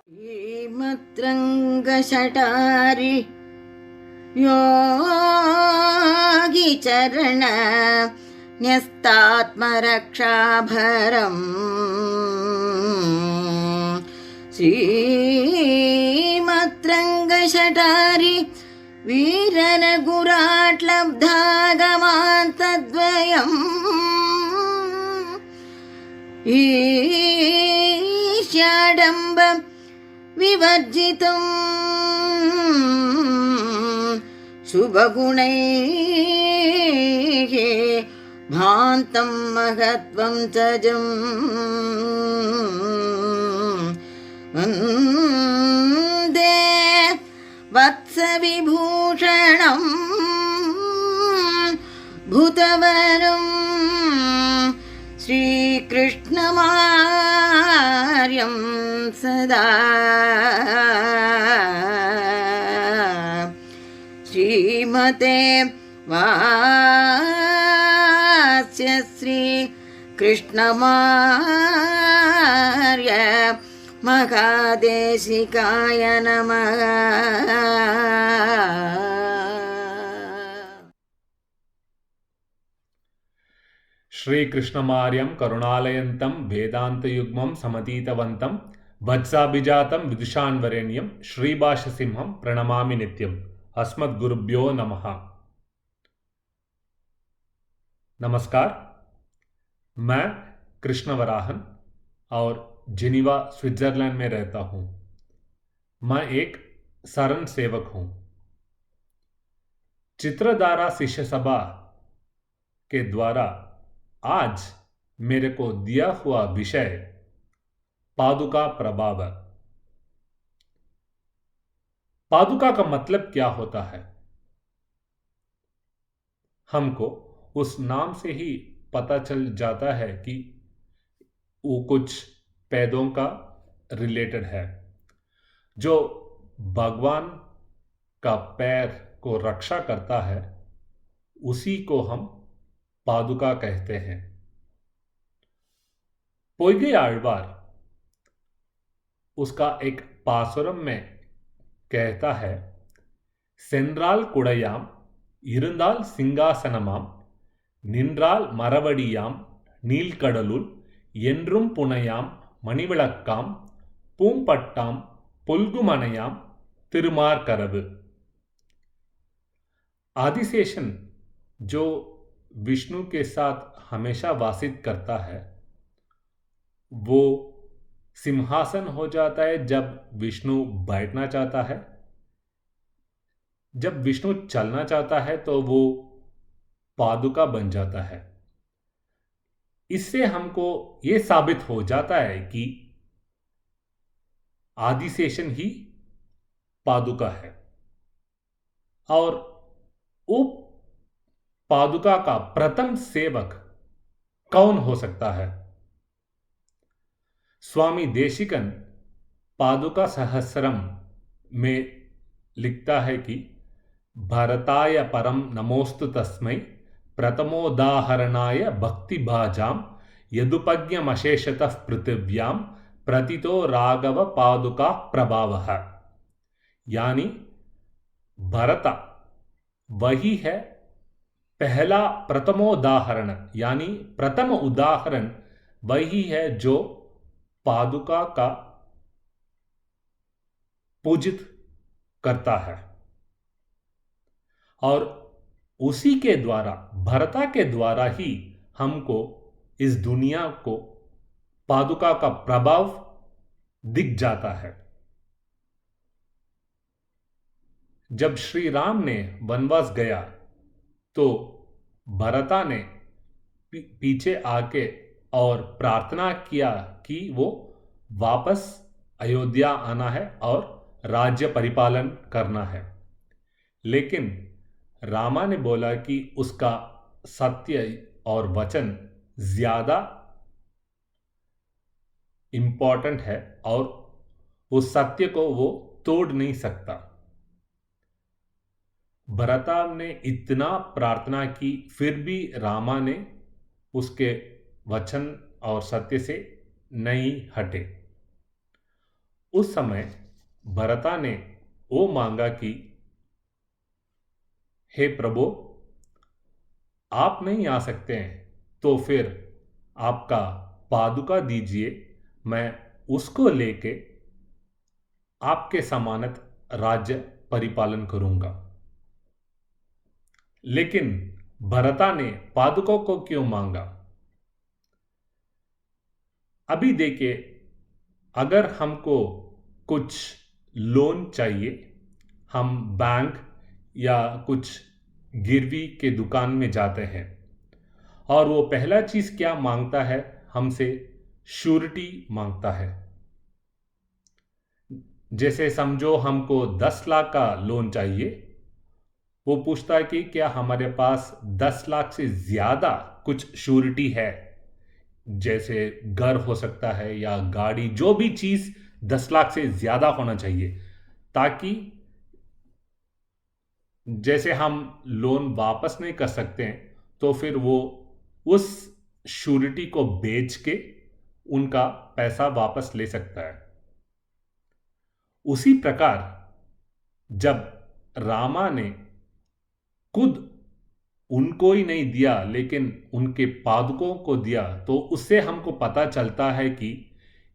श्रीमद्रङ्गशटारि योगिचरण न्यस्तात्मरक्षाभरम् श्रीमद्रङ्गशटारि वीरनगुराट्लब्धागमान्तद्वयम् ईश्याडम्ब विवर्जितम् शुभगुणैः भान्तं महत्वं तजम् वन्दे वत्सविभूषणम् भूतवरम् श्रीकृष्णमार्यं सदा श्रीमते वास्य श्रीकृष्णमार्य महादेशिकाय नमः। श्रीकृष्णमार्यं करुणालयन्तं वेदान्तयुग्मं समतीतवन्तं वत्साभिजातं विदुषान्वरेण्यं श्रीभाष्यसिंहं प्रणमामि नित्यम्। अस्मद्गुरुभ्यो नमः। नमस्कार, मैं कृष्ण वराहन और जिनीवा स्विट्जरलैंड में रहता हूँ। मैं एक शरण सेवक हूँ। चित्रधारा शिष्य सभा के द्वारा आज मेरे को दिया हुआ विषय पादुका प्रभाव। पादुका का मतलब क्या होता है? हमको उस नाम से ही पता चल जाता है कि वो कुछ पैदों का रिलेटेड है। जो भगवान का पैर को रक्षा करता है उसी को हम पादुका कहते हैं। पोइगे आழ்वार उसका एक पासुरम में कहता है, சென்றால் குடையாம் இருந்தால் சிங்காசனமாம் நின்றால் மரவடியாம் நீள்கடலுள் என்றும் புனையாம் மணிவிளக்காம் பூம்பட்டாம் புல்குமனையாம் திருமார்கரவு। आदिशेषन जो विष्णु के साथ हमेशा वासित करता है वो सिंहासन हो जाता है जब विष्णु बैठना चाहता है। जब विष्णु चलना चाहता है तो वो पादुका बन जाता है। इससे हमको ये साबित हो जाता है कि आदिशेषन ही पादुका है। और वो पादुका का प्रथम सेवक कौन हो सकता है? स्वामी देशिकन पादुका सहस्रम में लिखता है कि भरताय परम नमोस्तु तस्मै प्रथमोदाहरणाय भक्तिभाजाम यदुपज्ञमशेषतः पृथिव्यां प्रतितो राघव पादुका प्रभावः। यानी भरत वही है पहला प्रथमोदाहरण, यानी प्रथम उदाहरण वही है जो पादुका का पूजित करता है। और उसी के द्वारा, भरता के द्वारा ही हमको इस दुनिया को पादुका का प्रभाव दिख जाता है। जब श्री राम ने वनवास गया तो भरता ने पीछे आके और प्रार्थना किया कि वो वापस अयोध्या आना है और राज्य परिपालन करना है। लेकिन रामा ने बोला कि उसका सत्य और वचन ज्यादा इंपॉर्टेंट है और उस सत्य को वो तोड़ नहीं सकता। भरता ने इतना प्रार्थना की फिर भी रामा ने उसके वचन और सत्य से नहीं हटे। उस समय भरता ने वो मांगा कि हे प्रभु, आप नहीं आ सकते हैं तो फिर आपका पादुका दीजिए, मैं उसको लेके आपके समानत राज्य परिपालन करूंगा। लेकिन भरता ने पादुका को क्यों मांगा? अभी देखिए, अगर हमको कुछ लोन चाहिए, हम बैंक या कुछ गिरवी के दुकान में जाते हैं और वो पहला चीज क्या मांगता है हमसे? श्योरिटी मांगता है। जैसे समझो हमको 10 लाख का लोन चाहिए, वो पूछता है कि क्या हमारे पास 10 लाख से ज्यादा कुछ श्योरिटी है, जैसे घर हो सकता है या गाड़ी, जो भी चीज 10 लाख से ज्यादा होना चाहिए, ताकि जैसे हम लोन वापस नहीं कर सकते हैं तो फिर वो उस श्योरिटी को बेच के उनका पैसा वापस ले सकता है। उसी प्रकार जब रामा ने खुद उनको ही नहीं दिया लेकिन उनके पादुकों को दिया, तो उससे हमको पता चलता है कि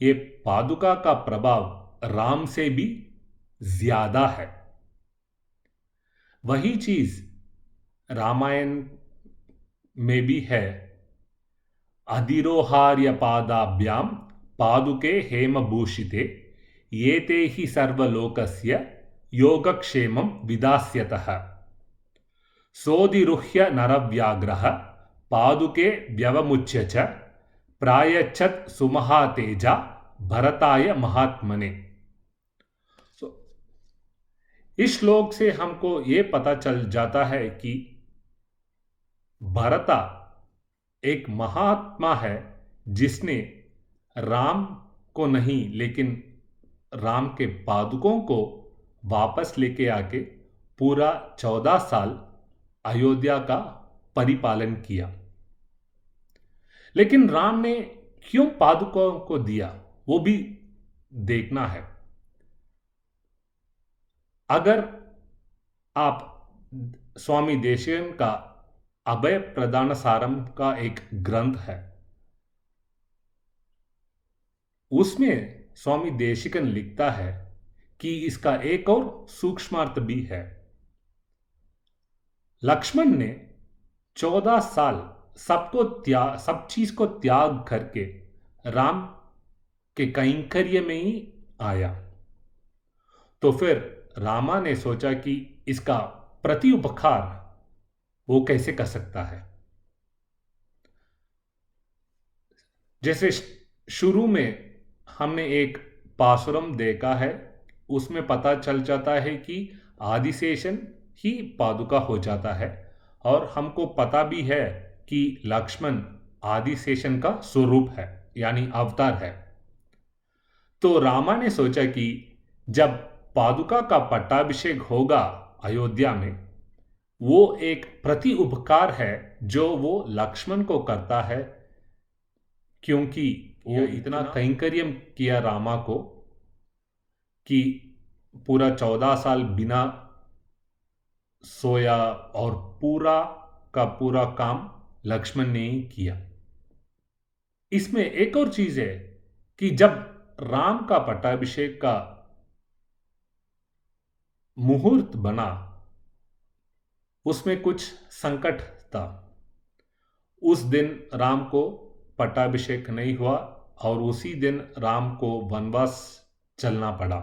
ये पादुका का प्रभाव राम से भी ज्यादा है। वही चीज रामायण में भी है। अधिरोहार्य पादाभ्याम पादुके हेमभूषिते येते ही सर्वलोकस्य योगक्षेमं विदास्यतः सोदिरुह्य नरव्याघ्रः पादुके व्यवमुच्य च प्रायच्छत् सुमहातेजा भरताय महात्मने। तो इस श्लोक से हमको ये पता चल जाता है कि भरता एक महात्मा है जिसने राम को नहीं लेकिन राम के पादुकों को वापस लेके आके पूरा 14 साल अयोध्या का परिपालन किया। लेकिन राम ने क्यों पादुकों को दिया, वो भी देखना है। अगर आप स्वामी देशिकन का अभय प्रदान सारम का एक ग्रंथ है, उसमें स्वामी देशिकन लिखता है कि इसका एक और सूक्ष्मार्थ भी है। लक्ष्मण ने 14 साल सब चीज को त्याग करके राम के कैंकर्य में ही आया, तो फिर रामा ने सोचा कि इसका प्रति उपकार वो कैसे कर सकता है। जैसे शुरू में हमने एक पासुरम देखा है, उसमें पता चल जाता है कि आदिशेषन ही पादुका हो जाता है, और हमको पता भी है कि लक्ष्मण आदिशेषन का स्वरूप है, यानी अवतार है। तो रामा ने सोचा कि जब पादुका का पट्टाभिषेक होगा अयोध्या में, वो एक प्रति उपकार है जो वो लक्ष्मण को करता है, क्योंकि वो इतना कैंकर्यम किया रामा को कि पूरा 14 साल बिना सोया और पूरा का पूरा काम लक्ष्मण ने ही किया। इसमें एक और चीज है कि जब राम का पट्टाभिषेक का मुहूर्त बना, उसमें कुछ संकट था। उस दिन राम को पट्टाभिषेक नहीं हुआ और उसी दिन राम को वनवास चलना पड़ा।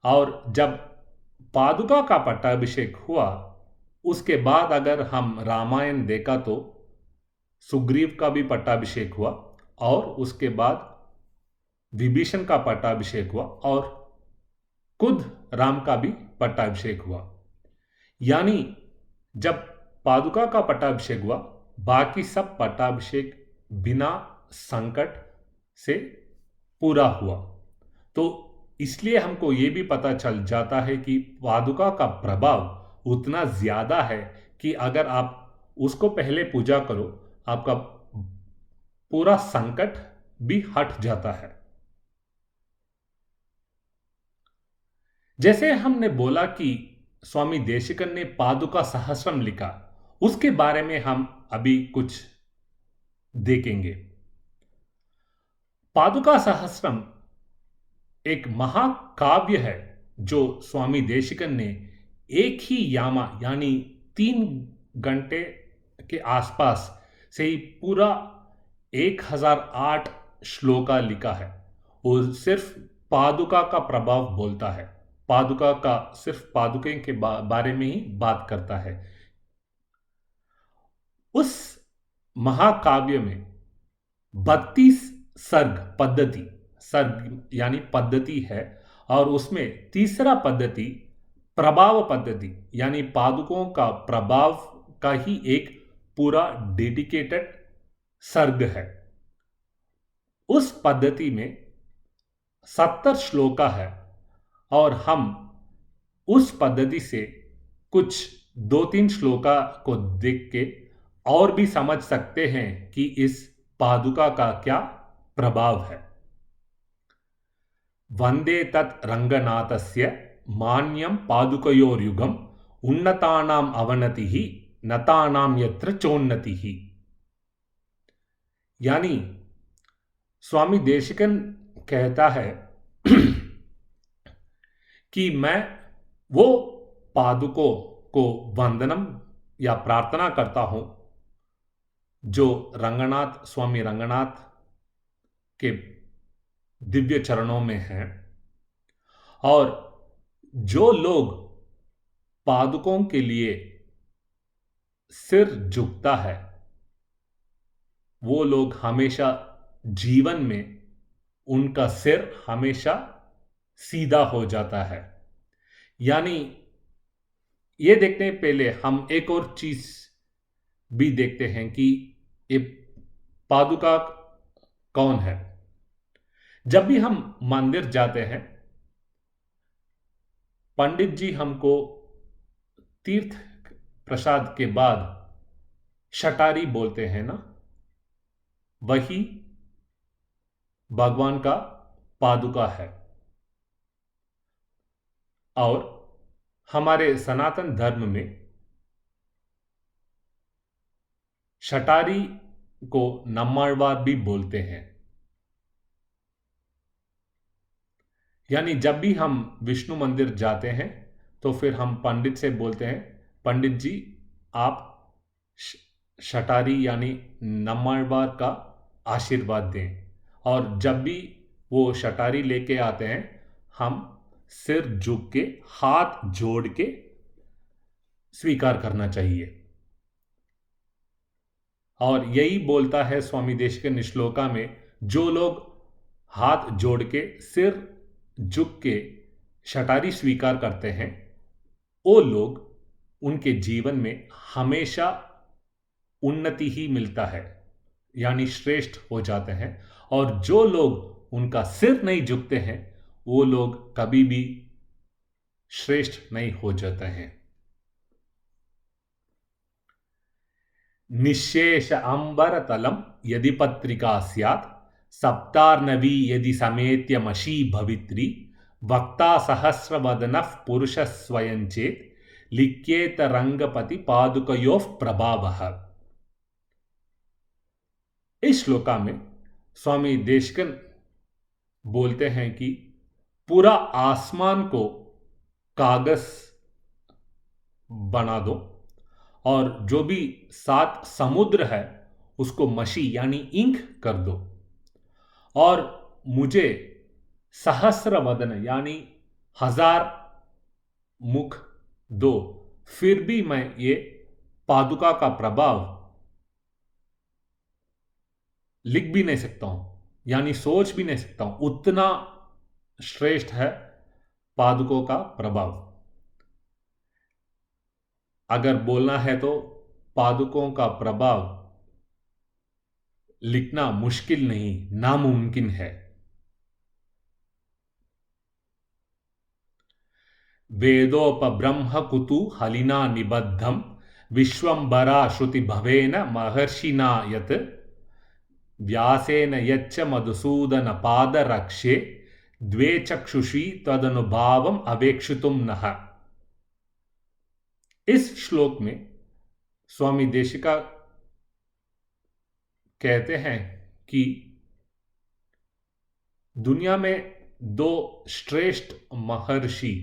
और जब पादुका का पट्टाभिषेक हुआ, उसके बाद अगर हम रामायण देखा तो सुग्रीव का भी पट्टाभिषेक हुआ और उसके बाद विभीषण का पट्टाभिषेक हुआ और खुद राम का भी पट्टाभिषेक हुआ। यानी जब पादुका का पट्टाभिषेक हुआ, बाकी सब पट्टाभिषेक बिना संकट से पूरा हुआ। तो इसलिए हमको ये भी पता चल जाता है कि पादुका का प्रभाव उतना ज्यादा है कि अगर आप उसको पहले पूजा करो, आपका पूरा संकट भी हट जाता है। जैसे हमने बोला कि स्वामी देशिकन ने पादुका सहस्रम लिखा, उसके बारे में हम अभी कुछ देखेंगे। पादुका सहस्रम एक महाकाव्य है जो स्वामी देशिकन ने एक ही यामा यानी 3 घंटे के आसपास से ही पूरा 1008 श्लोका लिखा है। और सिर्फ पादुका का प्रभाव बोलता है, पादुका का सिर्फ पादुके के बारे में ही बात करता है। उस महाकाव्य में 32 सर्ग यानी पद्धति है, और उसमें तीसरा पद्धति प्रभाव पद्धति यानी पादुकों का प्रभाव का ही एक पूरा डेडिकेटेड सर्ग है। उस पद्धति में 70 श्लोका है, और हम उस पद्धति से कुछ 2-3 श्लोका को देख के और भी समझ सकते हैं कि इस पादुका का क्या प्रभाव है। वंदे तत् रंगनाथस्य मान्यम पादुकयोर्युगम उन्नतानाम अवनतिः नतानाम यत्र चोन्नतिः। यानी स्वामी देशिकन कहता है कि मैं वो पादुकों को वंदनम या प्रार्थना करता हूं जो रंगनाथ, स्वामी रंगनाथ के दिव्य चरणों में हैं। और जो लोग पादुकों के लिए सिर झुकता है, वो लोग हमेशा जीवन में उनका सिर हमेशा सीधा हो जाता है। यानी ये देखने पहले हम एक और चीज भी देखते हैं कि ये पादुका कौन है। जब भी हम मंदिर जाते हैं, पंडित जी हमको तीर्थ प्रसाद के बाद शटारी बोलते हैं ना, वही भगवान का पादुका है। और हमारे सनातन धर्म में शटारी को नम्माळवार भी बोलते हैं। यानी जब भी हम विष्णु मंदिर जाते हैं तो फिर हम पंडित से बोलते हैं, पंडित जी आप शटारी यानी नम्माळवार का आशीर्वाद दें। और जब भी वो शटारी लेके आते हैं, हम सिर झुक के हाथ जोड़ के स्वीकार करना चाहिए। और यही बोलता है स्वामी देशिकन श्लोका में, जो लोग हाथ जोड़ के सिर झुक के शटारी स्वीकार करते हैं, वो लोग उनके जीवन में हमेशा उन्नति ही मिलता है, यानी श्रेष्ठ हो जाते हैं। और जो लोग उनका सिर नहीं झुकते हैं, वो लोग कभी भी श्रेष्ठ नहीं हो जाते हैं। निशेष अंबर तलम यदि पत्रिका स्यात् सप्तार्नवी यदि समेत्य मशी भवित्री वक्ता सहस्रवदनः पुरुष स्वयं चेत लिख्येत रंगपति पादुकयोः प्रभावः। इस श्लोका में स्वामी देशिकन बोलते हैं कि पूरा आसमान को कागज बना दो, और जो भी 7 समुद्र है उसको मशी यानी इंक कर दो, और मुझे सहस्र वदन यानी 1000 मुख दो, फिर भी मैं ये पादुका का प्रभाव लिख भी नहीं सकता हूं, यानी सोच भी नहीं सकता हूं, उतना श्रेष्ठ है पादुकों का प्रभाव। अगर बोलना है तो पादुकों का प्रभाव लिखना मुश्किल नहीं, नामुमकिन है। वेदोपब्रह्म कुतूहलिना निबद्धम विश्वंभरा श्रुति भवेन महर्षिना यत् व्यासेन यच्च मधुसूदन पाद रक्षे द्वे चक्षुषी तदनुभावम अवेक्षितुम नः। इस श्लोक में स्वामी देशिका कहते हैं कि दुनिया में दो श्रेष्ठ महर्षि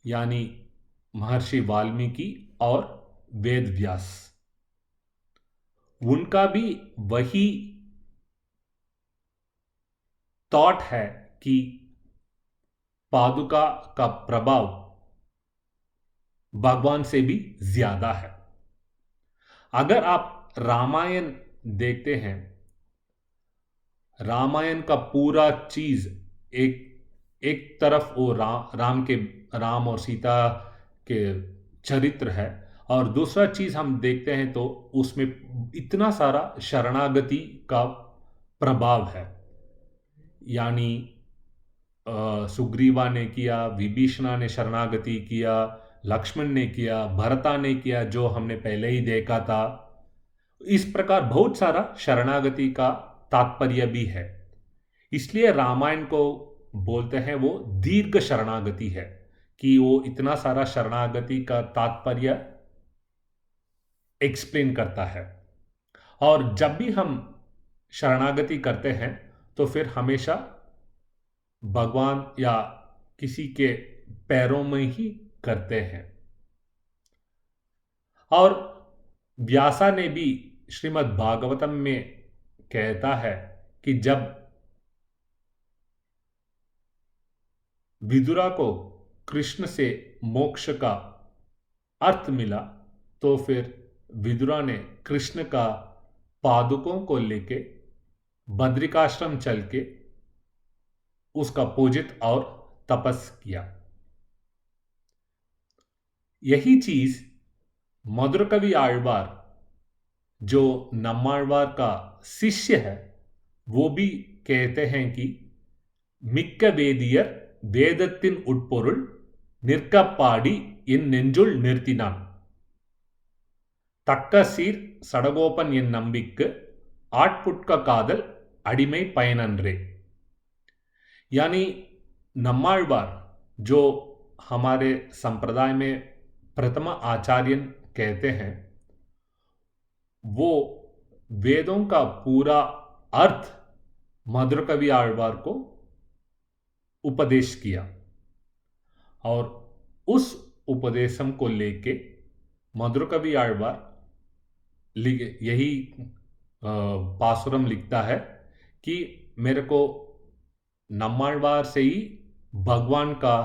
यानी महर्षि वाल्मीकि और वेद व्यास, उनका भी वही थॉट है कि पादुका का प्रभाव भगवान से भी ज्यादा है। अगर आप रामायण देखते हैं, रामायण का पूरा चीज एक एक तरफ वो राम और सीता के चरित्र है, और दूसरा चीज हम देखते हैं तो उसमें इतना सारा शरणागति का प्रभाव है। यानी सुग्रीवा ने किया, विभीषणा ने शरणागति किया, लक्ष्मण ने किया, भरता ने किया, जो हमने पहले ही देखा था। इस प्रकार बहुत सारा शरणागति का तात्पर्य भी है। इसलिए रामायण को बोलते हैं वो दीर्घ शरणागति है, कि वो इतना सारा शरणागति का तात्पर्य एक्सप्लेन करता है। और जब भी हम शरणागति करते हैं तो फिर हमेशा भगवान या किसी के पैरों में ही करते हैं। और व्यासा ने भी श्रीमद् भागवतम में कहता है कि जब विदुरा को कृष्ण से मोक्ष का अर्थ मिला तो फिर विदुरा ने कृष्ण का पादुकों को लेके बद्रिकाश्रम चल के उसका पूजित और तपस किया। यही चीज मधुरकवि आழ்वार, जो नम्माழ்वार का शिष्य है, वो भी कहते हैं कि मिक्क वेदियर வேதத்தின் உட்பொருள் நிற்கப்பாடி என் நெஞ்சுள் நிறுத்தினான், தக்க சீர் சடகோபன் என் நம்பிக்கு ஆட்புட்க காதल अडिமை பயனன்றே। यानी नम्माழ்वार, जो हमारे संप्रदाय में प्रथम आचार्य कहते हैं, वो वेदों का पूरा अर्थ मधुरकवि आழ்वार को उपदेश किया, और उस उपदेशम को लेके मधुरकवि आழ்वार यही पासुरम लिखता है कि मेरे को नम्माழ்वार से ही भगवान का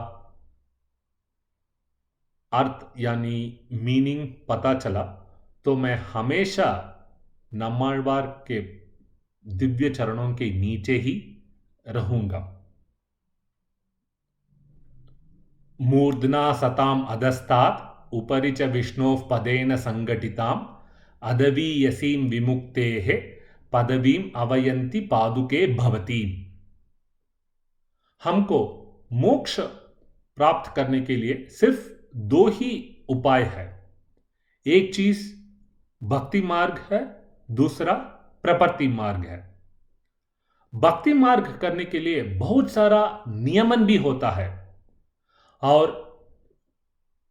अर्थ यानी मीनिंग पता चला, तो मैं हमेशा नम्माழ்वार के दिव्य चरणों के नीचे ही रहूंगा। मूर्धना सताम अधस्तात् उपरि च विष्णोः पदेन संगठिताम् अदवीयसीं विमुक्तेः पदवीं अवयन्ति पादुके भवती। हमको मोक्ष प्राप्त करने के लिए सिर्फ दो ही उपाय है। एक चीज भक्ति मार्ग है, दूसरा प्रपत्ति मार्ग है। भक्ति मार्ग करने के लिए बहुत सारा नियमन भी होता है, और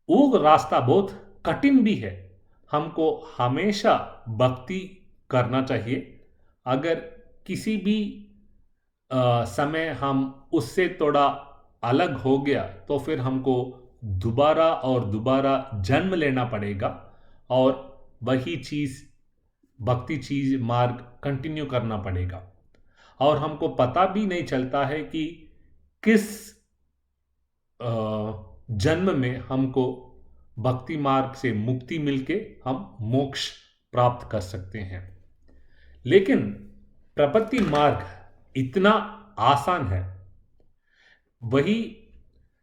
वो रास्ता बहुत कठिन भी है। हमको हमेशा भक्ति करना चाहिए। अगर किसी भी समय हम उससे थोड़ा अलग हो गया तो फिर हमको दोबारा और दोबारा जन्म लेना पड़ेगा, और वही चीज भक्ति चीज मार्ग कंटिन्यू करना पड़ेगा। और हमको पता भी नहीं चलता है कि किस जन्म में हमको भक्ति मार्ग से मुक्ति मिलके हम मोक्ष प्राप्त कर सकते हैं। लेकिन प्रपत्ति मार्ग इतना आसान है। वही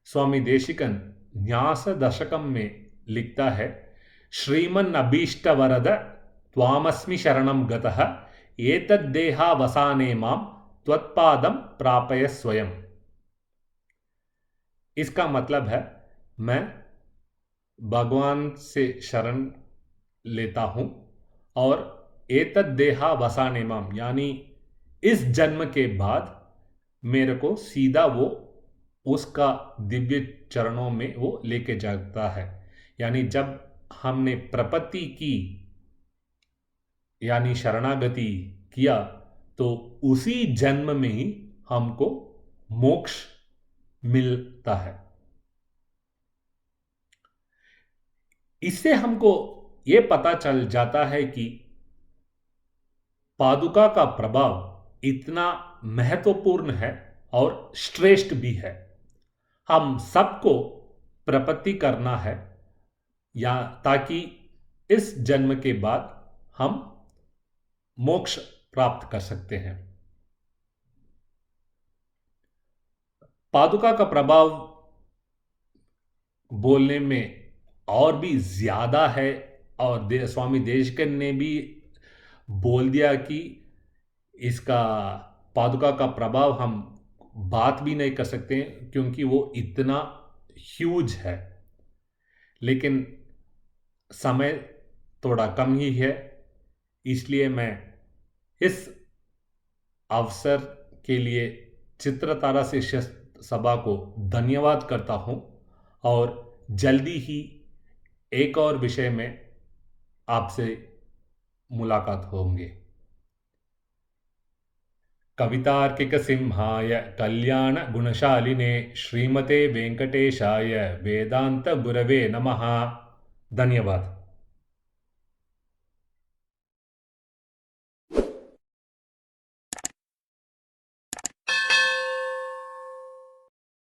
स्वामी देशिकन न्यास दशकम में लिखता है, श्रीमन अभीष्ट वरद त्वामस्मि शरणं गतः एतद्देहावसाने मां त्वत्पादं प्रापय स्वयं। इसका मतलब है, मैं भगवान से शरण लेता हूं, और एतद्देहावसाने मां यानी इस जन्म के बाद मेरे को सीधा वो उसका दिव्य चरणों में वो लेके जाता है। यानी जब हमने प्रपत्ति की यानी शरणागति किया तो उसी जन्म में ही हमको मोक्ष मिलता है। इससे हमको ये पता चल जाता है कि पादुका का प्रभाव इतना महत्वपूर्ण है और श्रेष्ठ भी है। हम सबको प्रपत्ति करना है या ताकि इस जन्म के बाद हम मोक्ष प्राप्त कर सकते हैं। पादुका का प्रभाव बोलने में और भी ज्यादा है और स्वामी देशकन ने भी बोल दिया कि इसका पादुका का प्रभाव हम बात भी नहीं कर सकते क्योंकि वो इतना ह्यूज है। लेकिन समय थोड़ा कम ही है, इसलिए मैं इस अवसर के लिए चित्रतारा शिष्य सभा को धन्यवाद करता हूं और जल्दी ही एक और विषय में आपसे मुलाकात होंगे। कवितार्किक सिंहाय कल्याण गुणशालिने श्रीमते वेंकटेशाय वेदांत गुरवे नमः। धन्यवाद।